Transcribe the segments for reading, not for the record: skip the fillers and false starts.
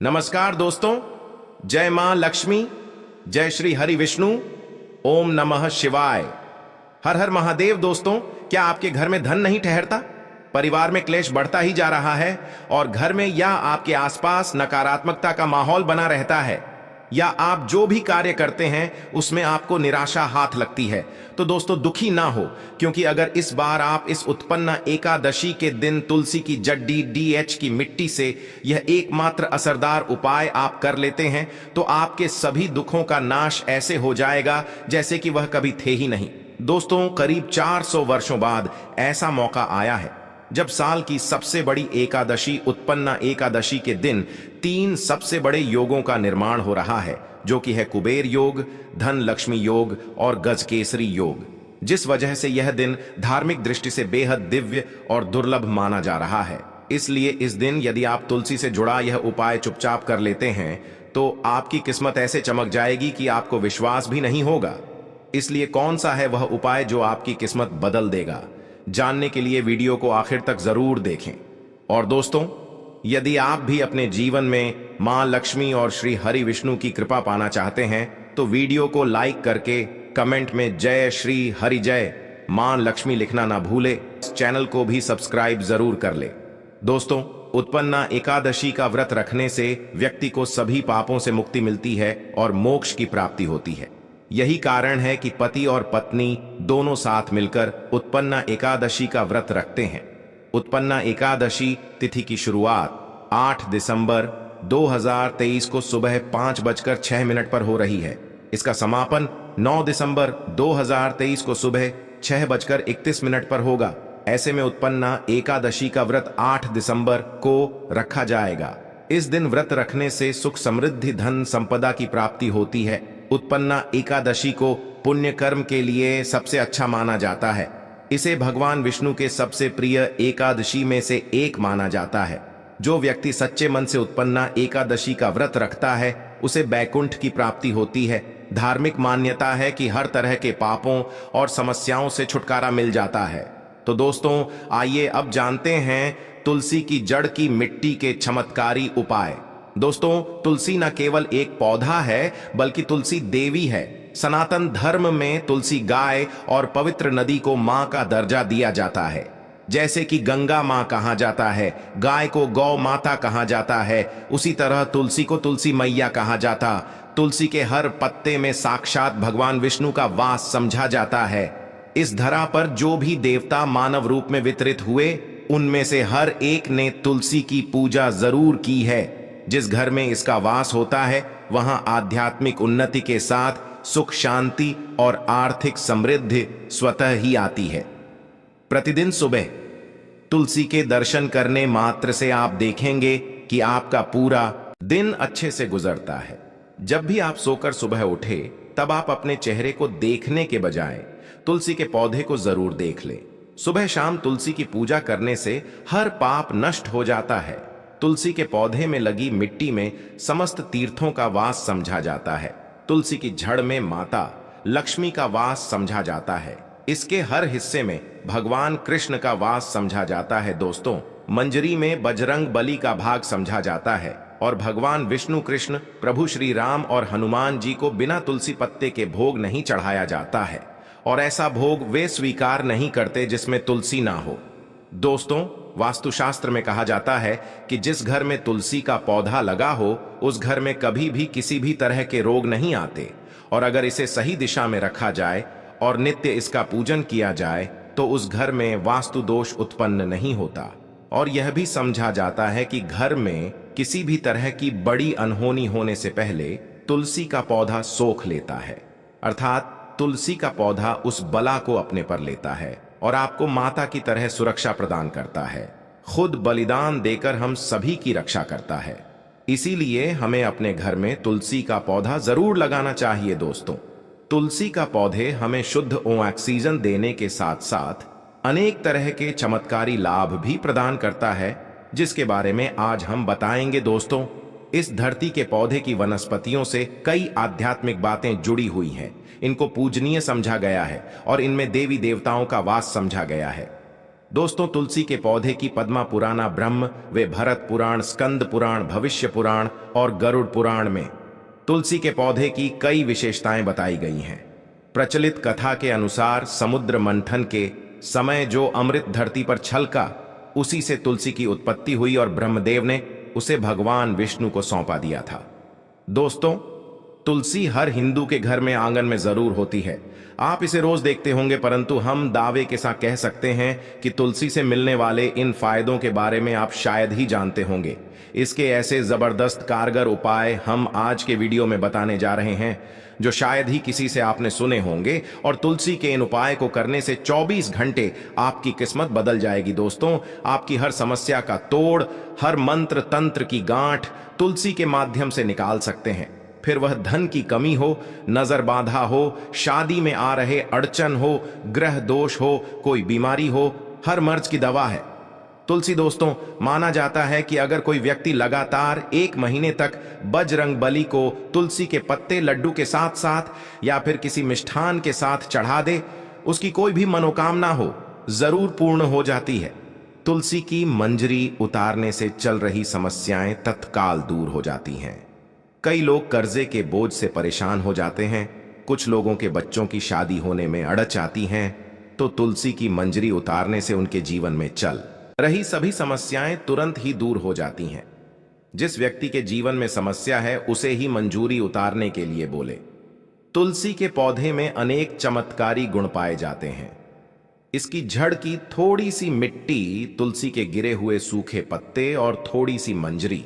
नमस्कार दोस्तों। जय मां लक्ष्मी, जय श्री हरि विष्णु, ओम नमः शिवाय। हर हर महादेव। दोस्तों, क्या आपके घर में धन नहीं ठहरता? परिवार में क्लेश बढ़ता ही जा रहा है और घर में या आपके आसपास नकारात्मकता का माहौल बना रहता है, या आप जो भी कार्य करते हैं उसमें आपको निराशा हाथ लगती है, तो दोस्तों दुखी ना हो, क्योंकि अगर इस बार आप इस उत्पन्ना एकादशी के दिन तुलसी की जड्डी DH की मिट्टी से यह एकमात्र असरदार उपाय आप कर लेते हैं तो आपके सभी दुखों का नाश ऐसे हो जाएगा जैसे कि वह कभी थे ही नहीं। दोस्तों, करीब 400 वर्षों बाद ऐसा मौका आया है जब साल की सबसे बड़ी एकादशी उत्पन्ना एकादशी के दिन 3 सबसे बड़े योगों का निर्माण हो रहा है, जो कि है कुबेर योग, धन लक्ष्मी योग और गजकेसरी योग, जिस वजह से यह दिन धार्मिक दृष्टि से बेहद दिव्य और दुर्लभ माना जा रहा है। इसलिए इस दिन यदि आप तुलसी से जुड़ा यह उपाय चुपचाप कर लेते हैं तो आपकी किस्मत ऐसे चमक जाएगी कि आपको विश्वास भी नहीं होगा। इसलिए कौन सा है वह उपाय जो आपकी किस्मत बदल देगा, जानने के लिए वीडियो को आखिर तक जरूर देखें। और दोस्तों, यदि आप भी अपने जीवन में मां लक्ष्मी और श्री हरि विष्णु की कृपा पाना चाहते हैं तो वीडियो को लाइक करके कमेंट में जय श्री हरि जय मां लक्ष्मी लिखना ना भूले। इस चैनल को भी सब्सक्राइब जरूर कर ले। दोस्तों, उत्पन्ना एकादशी का व्रत रखने से व्यक्ति को सभी पापों से मुक्ति मिलती है और मोक्ष की प्राप्ति होती है। यही कारण है कि पति और पत्नी दोनों साथ मिलकर उत्पन्ना एकादशी का व्रत रखते हैं। उत्पन्ना एकादशी तिथि की शुरुआत 8 दिसंबर 2023 को सुबह 5:06 पर हो रही है। इसका समापन 9 दिसंबर 2023 को सुबह 6:31 पर होगा। ऐसे में उत्पन्ना एकादशी का व्रत 8 दिसंबर को रखा जाएगा। इस दिन व्रत रखने से सुख समृद्धि धन संपदा की प्राप्ति होती है। उत्पन्ना एकादशी को पुण्य कर्म के लिए सबसे अच्छा माना जाता है। इसे भगवान विष्णु के सबसे प्रिय एकादशी में से एक माना जाता है। जो व्यक्ति सच्चे मन से उत्पन्ना एकादशी का व्रत रखता है उसे बैकुंठ की प्राप्ति होती है। धार्मिक मान्यता है कि हर तरह के पापों और समस्याओं से छुटकारा मिल जाता है। तो दोस्तों, आइए अब जानते हैं तुलसी की जड़ की मिट्टी के चमत्कारी उपाय। दोस्तों, तुलसी न केवल एक पौधा है बल्कि तुलसी देवी है। सनातन धर्म में तुलसी गाय और पवित्र नदी को मां का दर्जा दिया जाता है। जैसे कि गंगा मां कहा जाता है, गाय को गौ माता कहा जाता है, उसी तरह तुलसी को तुलसी मैया कहा जाता। तुलसी के हर पत्ते में साक्षात भगवान विष्णु का वास समझा जाता है। इस धरा पर जो भी देवता मानव रूप में वितरित हुए उनमें से हर एक ने तुलसी की पूजा जरूर की है। जिस घर में इसका वास होता है वहां आध्यात्मिक उन्नति के साथ सुख शांति और आर्थिक समृद्धि स्वतः ही आती है। प्रतिदिन सुबह तुलसी के दर्शन करने मात्र से आप देखेंगे कि आपका पूरा दिन अच्छे से गुजरता है। जब भी आप सोकर सुबह उठे तब आप अपने चेहरे को देखने के बजाय तुलसी के पौधे को जरूर देख लें। सुबह शाम तुलसी की पूजा करने से हर पाप नष्ट हो जाता है। तुलसी के पौधे में लगी मिट्टी में समस्त तीर्थों का वास समझा जाता है। तुलसी की जड़ में माता लक्ष्मी का वास समझा जाता है। इसके हर हिस्से में भगवान कृष्ण का वास समझा जाता है। दोस्तों, मंजरी में बजरंग बली का भाग समझा जाता है और भगवान विष्णु कृष्ण प्रभु श्री राम और हनुमान जी को बिना तुलसी पत्ते के भोग नहीं चढ़ाया जाता है, और ऐसा भोग वे स्वीकार नहीं करते जिसमें तुलसी ना हो। दोस्तों, वास्तुशास्त्र में कहा जाता है कि जिस घर में तुलसी का पौधा लगा हो उस घर में कभी भी किसी भी तरह के रोग नहीं आते, और अगर इसे सही दिशा में रखा जाए और नित्य इसका पूजन किया जाए तो उस घर में वास्तु दोष उत्पन्न नहीं होता। और यह भी समझा जाता है कि घर में किसी भी तरह की बड़ी अनहोनी होने से पहले तुलसी का पौधा सोख लेता है, अर्थात तुलसी का पौधा उस बला को अपने पर लेता है और आपको माता की तरह सुरक्षा प्रदान करता है। खुद बलिदान देकर हम सभी की रक्षा करता है। इसीलिए हमें अपने घर में तुलसी का पौधा जरूर लगाना चाहिए। दोस्तों, तुलसी का पौधे हमें शुद्ध ऑक्सीजन देने के साथ साथ अनेक तरह के चमत्कारी लाभ भी प्रदान करता है, जिसके बारे में आज हम बताएंगे। दोस्तों, इस धरती के पौधे की वनस्पतियों से कई आध्यात्मिक बातें जुड़ी हुई हैं। इनको पूजनीय समझा गया है और इनमें देवी देवताओं का वास समझा गया है। दोस्तों, तुलसी के पौधे की पद्मा पुराना, ब्रह्म व भरत पुराण, स्कंद पुराण, भविष्य पुराण और गरुड़ पुराण में तुलसी के पौधे की कई विशेषताएं बताई गई हैं। प्रचलित कथा के अनुसार समुद्र मंथन के समय जो अमृत धरती पर छलका, उसी से तुलसी की उत्पत्ति हुई और ब्रह्मदेव ने उसे भगवान विष्णु को सौंपा दिया था। दोस्तों, तुलसी हर हिंदू के घर में आंगन में जरूर होती है। आप इसे रोज देखते होंगे, परंतु हम दावे के साथ कह सकते हैं कि तुलसी से मिलने वाले इन फायदों के बारे में आप शायद ही जानते होंगे। इसके ऐसे जबरदस्त कारगर उपाय हम आज के वीडियो में बताने जा रहे हैं जो शायद ही किसी से आपने सुने होंगे, और तुलसी के इन उपाय को करने से 24 घंटे आपकी किस्मत बदल जाएगी। दोस्तों, आपकी हर समस्या का तोड़, हर मंत्र तंत्र की गांठ तुलसी के माध्यम से निकाल सकते हैं। फिर वह धन की कमी हो, नजर बाधा हो, शादी में आ रहे अड़चन हो, ग्रह दोष हो, कोई बीमारी हो, हर मर्ज की दवा है तुलसी। दोस्तों, माना जाता है कि अगर कोई व्यक्ति लगातार 1 महीने तक बजरंग बली को तुलसी के पत्ते लड्डू के साथ साथ या फिर किसी मिष्ठान के साथ चढ़ा दे, उसकी कोई भी मनोकामना हो जरूर पूर्ण हो जाती है। तुलसी की मंजरी उतारने से चल रही समस्याएं तत्काल दूर हो जाती हैं। कई लोग कर्जे के बोझ से परेशान हो जाते हैं, कुछ लोगों के बच्चों की शादी होने में अड़च आती हैं, तो तुलसी की मंजरी उतारने से उनके जीवन में चल रही सभी समस्याएं तुरंत ही दूर हो जाती हैं। जिस व्यक्ति के जीवन में समस्या है उसे ही मंजूरी उतारने के लिए बोले। तुलसी के पौधे में अनेक चमत्कारी गुण पाए जाते हैं। इसकी जड़ की थोड़ी सी मिट्टी, तुलसी के गिरे हुए सूखे पत्ते और थोड़ी सी मंजरी,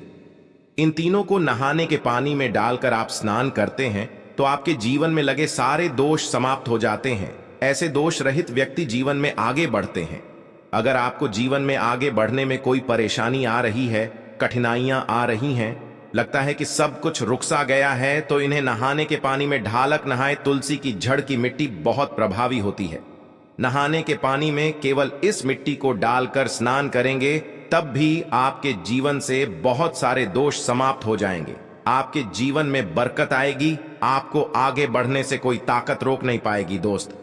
इन तीनों को नहाने के पानी में डालकर आप स्नान करते हैं तो आपके जीवन में लगे सारे दोष समाप्त हो जाते हैं। ऐसे दोष रहित व्यक्ति जीवन में आगे बढ़ते हैं। अगर आपको जीवन में आगे बढ़ने में कोई परेशानी आ रही है, कठिनाइयां आ रही हैं, लगता है कि सब कुछ रुक सा गया है, तो इन्हें नहाने के पानी में ढालक नहाए। तुलसी की जड़ की मिट्टी बहुत प्रभावी होती है। नहाने के पानी में केवल इस मिट्टी को डालकर स्नान करेंगे, तब भी आपके जीवन से बहुत सारे दोष समाप्त हो जाएंगे। आपके जीवन में बरकत आएगी, आपको आगे बढ़ने से कोई ताकत रोक नहीं पाएगी। दोस्त,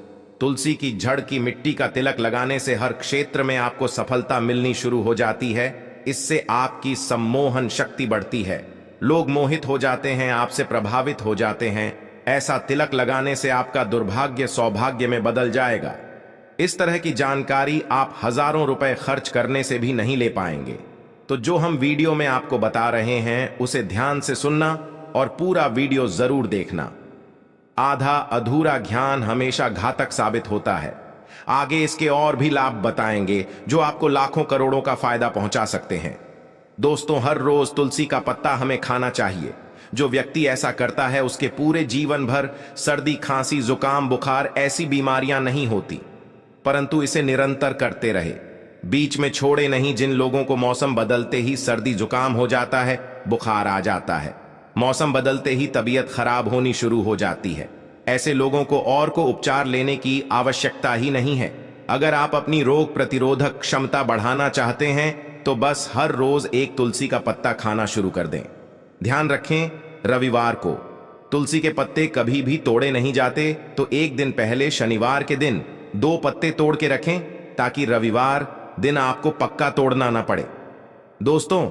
तुलसी की जड़ की मिट्टी का तिलक लगाने से हर क्षेत्र में आपको सफलता मिलनी शुरू हो जाती है। इससे आपकी सम्मोहन शक्ति बढ़ती है, लोग मोहित हो जाते हैं, आपसे प्रभावित हो जाते हैं। ऐसा तिलक लगाने से आपका दुर्भाग्य सौभाग्य में बदल जाएगा। इस तरह की जानकारी आप हजारों रुपए खर्च करने से भी नहीं ले पाएंगे। तो जो हम वीडियो में आपको बता रहे हैं उसे ध्यान से सुनना और पूरा वीडियो जरूर देखना। आधा अधूरा ज्ञान हमेशा घातक साबित होता है। आगे इसके और भी लाभ बताएंगे जो आपको लाखों करोड़ों का फायदा पहुंचा सकते हैं। दोस्तों, हर रोज तुलसी का पत्ता हमें खाना चाहिए। जो व्यक्ति ऐसा करता है उसके पूरे जीवन भर सर्दी, खांसी, जुकाम, बुखार ऐसी बीमारियां नहीं होती, परंतु इसे निरंतर करते रहे, बीच में छोड़े नहीं। जिन लोगों को मौसम बदलते ही सर्दी जुकाम हो जाता है, बुखार आ जाता है, मौसम बदलते ही तबीयत खराब होनी शुरू हो जाती है, ऐसे लोगों को और को उपचार लेने की आवश्यकता ही नहीं है। अगर आप अपनी रोग प्रतिरोधक क्षमता बढ़ाना चाहते हैं तो बस हर रोज एक तुलसी का पत्ता खाना शुरू कर दें। ध्यान रखें, रविवार को तुलसी के पत्ते कभी भी तोड़े नहीं जाते, तो एक दिन पहले शनिवार के दिन 2 पत्ते तोड़ के रखें ताकि रविवार दिन आपको पक्का तोड़ना ना पड़े। दोस्तों,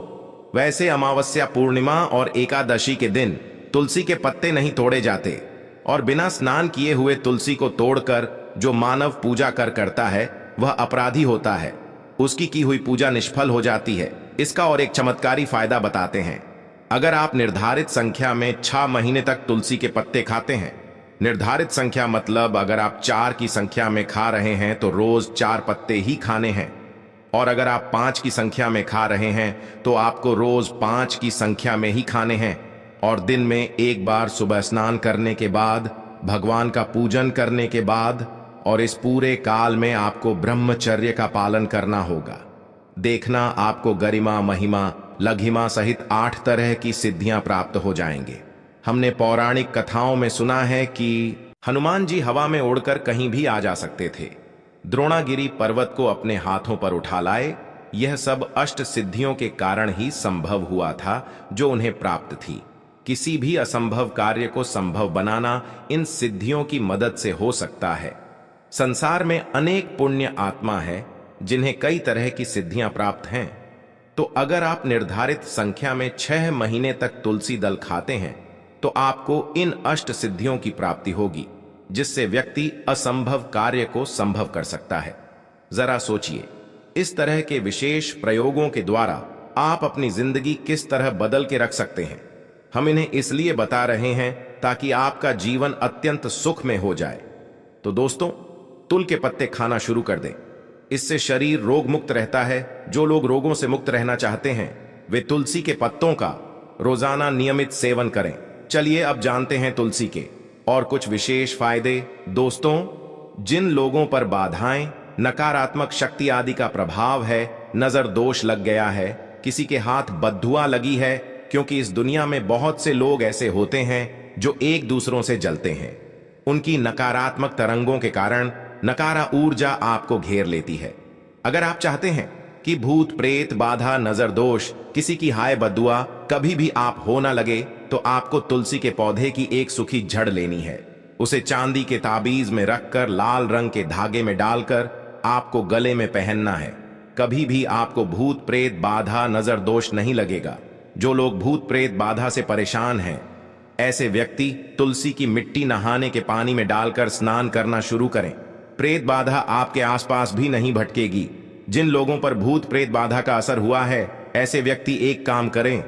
वैसे अमावस्या, पूर्णिमा और एकादशी के दिन तुलसी के पत्ते नहीं तोड़े जाते, और बिना स्नान किए हुए तुलसी को तोड़कर जो मानव पूजा करता है वह अपराधी होता है। उसकी की हुई पूजा निष्फल हो जाती है। इसका और एक चमत्कारी फायदा बताते हैं। अगर आप निर्धारित संख्या में 6 महीने तक तुलसी के पत्ते खाते हैं, निर्धारित संख्या मतलब अगर आप 4 की संख्या में खा रहे हैं तो रोज 4 पत्ते ही खाने हैं, और अगर आप 5 की संख्या में खा रहे हैं तो आपको रोज 5 की संख्या में ही खाने हैं, और दिन में एक बार सुबह स्नान करने के बाद, भगवान का पूजन करने के बाद, और इस पूरे काल में आपको ब्रह्मचर्य का पालन करना होगा। देखना, आपको गरिमा, महिमा, लघिमा सहित 8 तरह की सिद्धियां प्राप्त हो जाएंगे। हमने पौराणिक कथाओं में सुना है कि हनुमान जी हवा में उड़कर कहीं भी आ जा सकते थे, द्रोणागिरी पर्वत को अपने हाथों पर उठा लाए। यह सब अष्ट सिद्धियों के कारण ही संभव हुआ था जो उन्हें प्राप्त थी। किसी भी असंभव कार्य को संभव बनाना इन सिद्धियों की मदद से हो सकता है। संसार में अनेक पुण्य आत्मा है जिन्हें कई तरह की सिद्धियां प्राप्त हैं। तो अगर आप निर्धारित संख्या में 6 महीने तक तुलसी दल खाते हैं तो आपको इन अष्ट सिद्धियों की प्राप्ति होगी, जिससे व्यक्ति असंभव कार्य को संभव कर सकता है। जरा सोचिए, इस तरह के विशेष प्रयोगों के द्वारा आप अपनी जिंदगी किस तरह बदल के रख सकते हैं। हम इन्हें इसलिए बता रहे हैं ताकि आपका जीवन अत्यंत सुख में हो जाए। तो दोस्तों, तुल के पत्ते खाना शुरू कर दें। इससे शरीर रोग मुक्त रहता है। जो लोग रोगों से मुक्त रहना चाहते हैं वे तुलसी के पत्तों का रोजाना नियमित सेवन करें। चलिए अब जानते हैं तुलसी के और कुछ विशेष फायदे। दोस्तों, जिन लोगों पर बाधाएं, नकारात्मक शक्ति आदि का प्रभाव है, नजर दोष लग गया है, किसी के हाथ बद्दुआ लगी है, क्योंकि इस दुनिया में बहुत से लोग ऐसे होते हैं जो एक दूसरों से जलते हैं। उनकी नकारात्मक तरंगों के कारण नकारा ऊर्जा आपको घेर लेती है। अगर आप चाहते हैं कि भूत प्रेत बाधा नजर दोष किसी की हाय बद्दुआ कभी भी आप हो ना लगे, तो आपको तुलसी के पौधे की एक सूखी जड़ लेनी है। उसे चांदी के ताबीज में रखकर लाल रंग के धागे में डालकर आपको गले में पहनना है। कभी भी आपको भूत प्रेत बाधा नजर दोष नहीं लगेगा। जो लोग भूत प्रेत बाधा से परेशान हैं, ऐसे व्यक्ति तुलसी की मिट्टी नहाने के पानी में डालकर स्नान करना शुरू करें। प्रेत बाधा आपके आसपास भी नहीं भटकेगी। जिन लोगों पर भूत प्रेत बाधा का असर हुआ है, ऐसे व्यक्ति एक काम करें,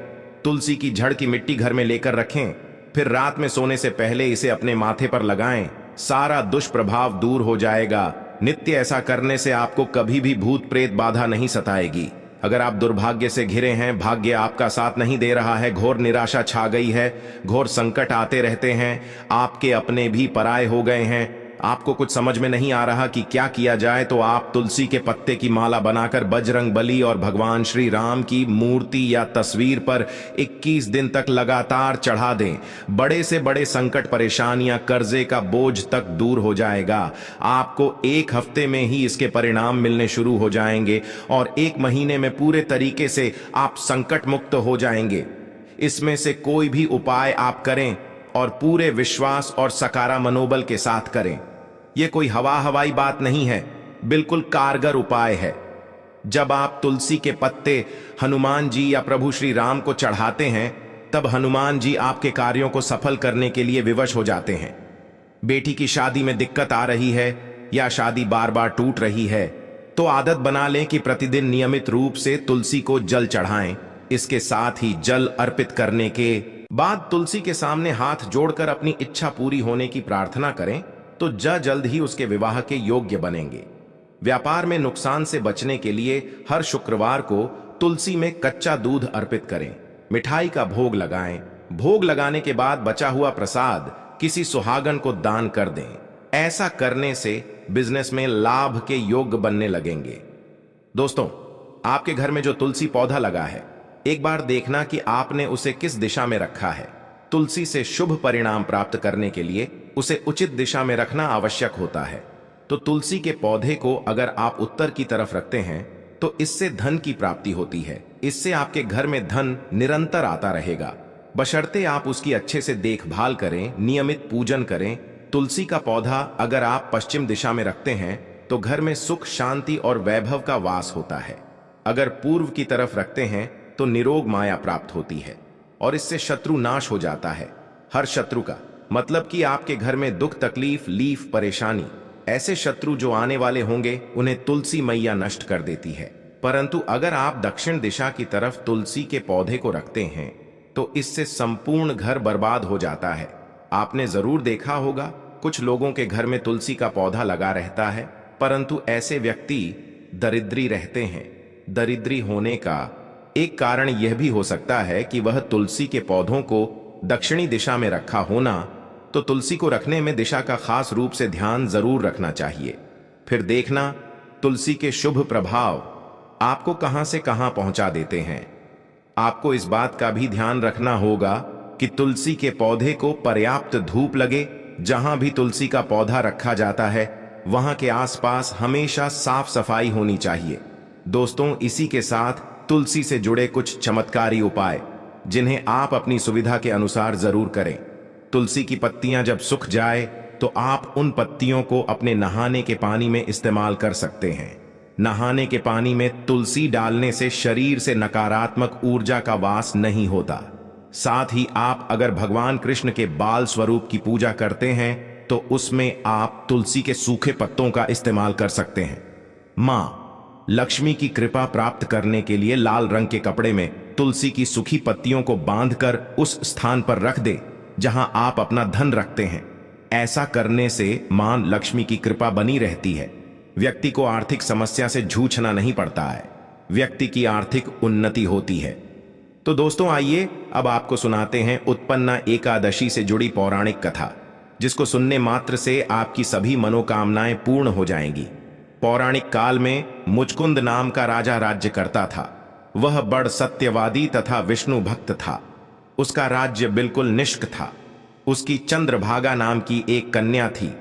तुलसी की जड़ की मिट्टी घर में लेकर रखें, फिर रात में सोने से पहले इसे अपने माथे पर लगाएं। सारा दुष्प्रभाव दूर हो जाएगा। नित्य ऐसा करने से आपको कभी भी भूत प्रेत बाधा नहीं सताएगी। अगर आप दुर्भाग्य से घिरे हैं, भाग्य आपका साथ नहीं दे रहा है, घोर निराशा छा गई है, घोर संकट आते रहते हैं, आपके अपने भी पराये हो गए हैं, आपको कुछ समझ में नहीं आ रहा कि क्या किया जाए, तो आप तुलसी के पत्ते की माला बनाकर बजरंग बली और भगवान श्री राम की मूर्ति या तस्वीर पर 21 दिन तक लगातार चढ़ा दें। बड़े से बड़े संकट, परेशानियां, कर्जे का बोझ तक दूर हो जाएगा। आपको 1 हफ्ते में ही इसके परिणाम मिलने शुरू हो जाएंगे और 1 महीने में पूरे तरीके से आप संकट मुक्त हो जाएंगे। इसमें से कोई भी उपाय आप करें और पूरे विश्वास और सकारात्मक मनोबल के साथ करें। यह कोई हवाई बात नहीं है, बिल्कुल कारगर उपाय है। जब आप तुलसी के पत्ते हनुमान जी या प्रभु श्री राम को चढ़ाते हैं, तब हनुमान जी आपके कार्यों को सफल करने के लिए विवश हो जाते हैं। बेटी की शादी में दिक्कत आ रही है या शादी बार बार टूट रही है, तो आदत बना लें कि प्रतिदिन नियमित रूप से तुलसी को जल चढ़ाएं। इसके साथ ही जल अर्पित करने के बाद तुलसी के सामने हाथ जोड़कर अपनी इच्छा पूरी होने की प्रार्थना करें, तो जल्द ही उसके विवाह के योग्य बनेंगे। व्यापार में नुकसान से बचने के लिए हर शुक्रवार को तुलसी में कच्चा दूध अर्पित करें, मिठाई का भोग लगाएं। भोग लगाने के बाद बचा हुआ प्रसाद किसी सुहागन को दान कर दें। ऐसा करने से बिजनेस में लाभ के योग्य बनने लगेंगे। दोस्तों, आपके घर में जो तुलसी पौधा लगा है, एक बार देखना कि आपने उसे किस दिशा में रखा है। तुलसी से शुभ परिणाम प्राप्त करने के लिए उसे उचित दिशा में रखना आवश्यक होता है। तो तुलसी के पौधे को अगर आप उत्तर की तरफ रखते हैं तो इससे धन की प्राप्ति होती है। इससे आपके घर में धन निरंतर आता रहेगा, बशर्ते आप उसकी अच्छे से देखभाल करें, नियमित पूजन करें। तुलसी का पौधा अगर आप पश्चिम दिशा में रखते हैं तो घर में सुख, शांति और वैभव का वास होता है। अगर पूर्व की तरफ रखते हैं तो निरोग माया प्राप्त होती है और इससे शत्रु नाश हो जाता है। हर शत्रु का मतलब कि आपके घर में दुख, तकलीफ, लीफ, परेशानी, ऐसे शत्रु जो आने वाले होंगे, उन्हें तुलसी मैया नष्ट कर देती है। परंतु अगर आप दक्षिण दिशा की तरफ तुलसी के पौधे को रखते हैं तो इससे संपूर्ण घर बर्बाद हो जाता है। आपने जरूर देखा होगा, कुछ लोगों के घर में तुलसी का पौधा लगा रहता है, परंतु ऐसे व्यक्ति दरिद्री रहते हैं। दरिद्री होने का एक कारण यह भी हो सकता है कि वह तुलसी के पौधों को दक्षिणी दिशा में रखा होना। तो तुलसी को रखने में दिशा का खास रूप से ध्यान जरूर रखना चाहिए। फिर देखना तुलसी के शुभ प्रभाव आपको कहां से कहां पहुंचा देते हैं। आपको इस बात का भी ध्यान रखना होगा कि तुलसी के पौधे को पर्याप्त धूप लगे। जहां भी तुलसी का पौधा रखा जाता है वहां के आसपास हमेशा साफ सफाई होनी चाहिए। दोस्तों, इसी के साथ तुलसी से जुड़े कुछ चमत्कारी उपाय जिन्हें आप अपनी सुविधा के अनुसार जरूर करें। तुलसी की पत्तियां जब सूख जाए तो आप उन पत्तियों को अपने नहाने के पानी में इस्तेमाल कर सकते हैं। नहाने के पानी में तुलसी डालने से शरीर से नकारात्मक ऊर्जा का वास नहीं होता। साथ ही आप अगर भगवान कृष्ण के बाल स्वरूप की पूजा करते हैं तो उसमें आप तुलसी के सूखे पत्तों का इस्तेमाल कर सकते हैं। मां लक्ष्मी की कृपा प्राप्त करने के लिए लाल रंग के कपड़े में तुलसी की सूखी पत्तियों को बांधकर उस स्थान पर रख दे जहां आप अपना धन रखते हैं। ऐसा करने से मां लक्ष्मी की कृपा बनी रहती है। व्यक्ति को आर्थिक समस्या से जूझना नहीं पड़ता है, व्यक्ति की आर्थिक उन्नति होती है। तो दोस्तों आइए अब आपको सुनाते हैं उत्पन्ना एकादशी से जुड़ी पौराणिक कथा, जिसको सुनने मात्र से आपकी सभी मनोकामनाएं पूर्ण हो जाएंगी। पौराणिक काल में मुचकुंद नाम का राजा राज्य करता था। वह बड़ सत्यवादी तथा विष्णु भक्त था। उसका राज्य बिल्कुल निष्क था। उसकी चंद्रभागा नाम की एक कन्या थी,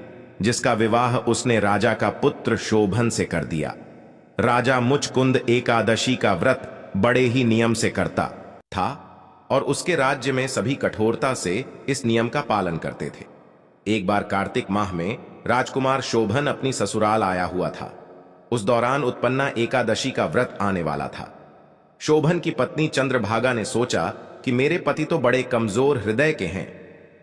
जिसका विवाह उसने राजा का पुत्र शोभन से कर दिया। राजा मुचकुंद एकादशी का व्रत बड़े ही नियम से करता था और उसके राज्य में सभी कठोरता से इस नियम का पालन करते थे। एक बार कार्तिक माह में राजकुमार शोभन अपनी ससुराल आया हुआ था। उस दौरान उत्पन्ना एकादशी का व्रत आने वाला था। शोभन की पत्नी चंद्रभागा ने सोचा कि मेरे पति तो बड़े कमजोर हृदय के हैं,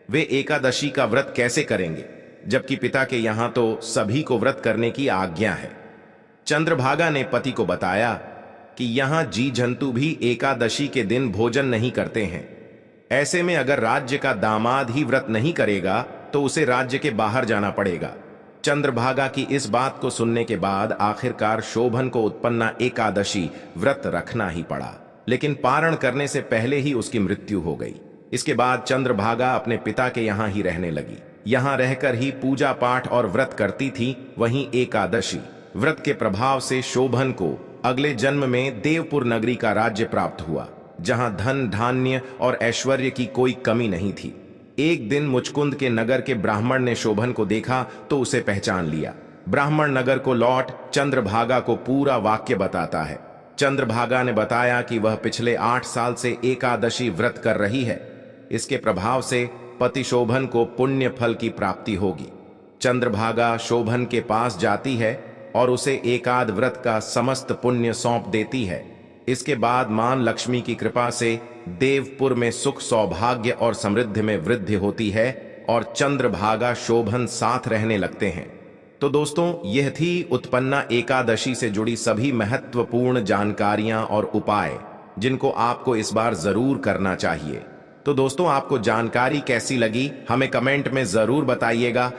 वे एकादशी का व्रत कैसे करेंगे, जबकि पिता के यहां तो सभी को व्रत करने की आज्ञा है। चंद्रभागा ने पति को बताया कि यहां जी जंतु भी एकादशी के दिन भोजन नहीं करते हैं। ऐसे में अगर राज्य का दामाद ही व्रत नहीं करेगा तो उसे राज्य के बाहर जाना पड़ेगा। चंद्रभागा की इस बात को सुनने के बाद आखिरकार शोभन को उत्पन्ना एकादशी व्रत रखना ही पड़ा, लेकिन पारण करने से पहले ही उसकी मृत्यु हो गई। इसके बाद चंद्रभागा अपने पिता के यहां ही रहने लगी। यहां रहकर ही पूजा पाठ और व्रत करती थी। वहीं एकादशी व्रत के प्रभाव से शोभन को अगले जन्म में देवपुर नगरी का राज्य प्राप्त हुआ, जहां धन धान्य और ऐश्वर्य की कोई कमी नहीं थी। एक दिन मुचकुंद के नगर के ब्राह्मण ने शोभन को देखा तो उसे पहचान लिया। ब्राह्मण नगर को लौट चंद्रभागा को पूरा वाक्य बताता है। चंद्रभागा ने बताया कि वह पिछले 8 साल से एकादशी व्रत कर रही है। इसके प्रभाव से पति शोभन को पुण्य फल की प्राप्ति होगी। चंद्रभागा शोभन के पास जाती है और उसे एकाद व्रत का समस्त पुण्य सौंप देती है। इसके बाद मां लक्ष्मी की कृपा से देवपुर में सुख सौभाग्य और समृद्धि में वृद्धि होती है और चंद्रभागा शोभन साथ रहने लगते हैं। तो दोस्तों यह थी उत्पन्ना एकादशी से जुड़ी सभी महत्वपूर्ण जानकारियां और उपाय, जिनको आपको इस बार जरूर करना चाहिए। तो दोस्तों आपको जानकारी कैसी लगी हमें कमेंट में जरूर बताइएगा।